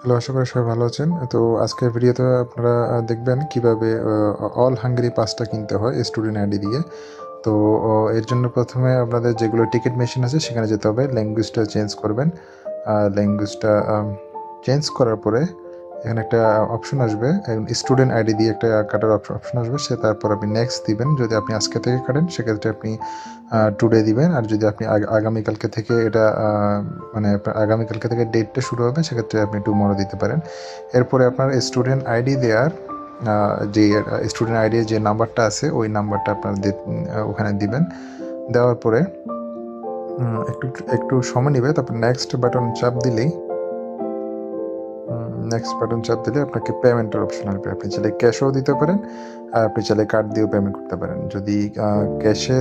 Hello, আশা করি সবাই ভালো আছেন। তো আজকের ভিডিওতে আপনারা দেখবেন কিভাবে অল হাঙ্গেরি পাসটা কিনতে হয় স্টুডেন্ট আইডি দিয়ে। তো এর জন্য প্রথমে আপনাদের যেগুলো টিকিট মেশিন আছে সেখানে যেতে হবে। ল্যাঙ্গুয়েজটা চেঞ্জ করবেন। ল্যাঙ্গুয়েজটা চেঞ্জ করার পরে এখানে একটা অপশন আসবে, স্টুডেন্ট আইডি দিয়ে একটা কাটার অপশন আসবে। তারপর আপনি নেক্সট দিবেন। যদি আপনি আজকে থেকে কাটেন সেক্ষেত্রে আপনি টুডে দিবেন। আর যদি আপনি আগামীকালকে থেকে এটা মানে আপনার আগামীকালকে থেকে ডেটটা শুরু হবে সেক্ষেত্রে আপনি টুমরো দিতে পারেন। এরপরে আপনার স্টুডেন্ট আইডি দেওয়ার যে স্টুডেন্ট আইডির যে নাম্বারটা আছে ওই নাম্বারটা আপনার ওখানে দিবেন। দেওয়ার পরে একটু একটু সময় নেবে। তারপর নেক্সট বাটন চাপ দিলেই আপনাকে পেমেন্টের অপশন আসবে। আপনি চাইলে ক্যাশও দিতে পারেন, আর আপনি চাইলে কার্ড দিয়েও পেমেন্ট করতে পারেন। যদি ক্যাশে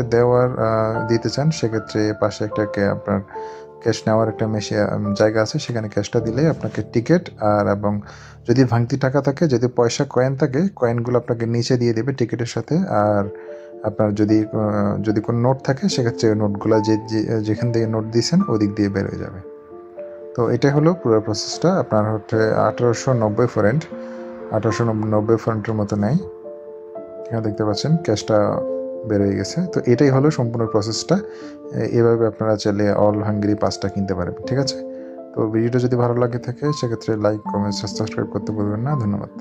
দিতে চান সেক্ষেত্রে পাশে একটা আপনার ক্যাশ নেওয়ার একটা জায়গা আছে, সেখানে ক্যাশটা দিলে আপনাকে টিকিট এবং যদি ভাঙতি টাকা থাকে, যদি পয়সা কয়েন থাকে, কয়েনগুলো আপনাকে নিচে দিয়ে দেবে টিকিটের সাথে। আর আপনার যদি কোনো নোট থাকে সেক্ষেত্রে নোটগুলো যেখান থেকে নোট দিয়েছেন ওদিক দিয়ে বের হয়ে যাবে। তো এটাই হলো পুরো প্রসেসটা। আপনার 1890 ফরেন্টের মতো নেয়। এখানে দেখতে পাচ্ছেন ক্যাশটা বের হয়ে গেছে। তো এটাই হলো সম্পূর্ণ প্রসেসটা। এভাবে আপনারা চাইলে অল হাঙ্গেরি পাসটা কিনতে পারবেন। ঠিক আছে? তো ভিডিওটা যদি ভালো লাগে থাকে সেক্ষেত্রে লাইক, কমেন্ট, সাবস্ক্রাইব করতে ভুলবেন না। ধন্যবাদ।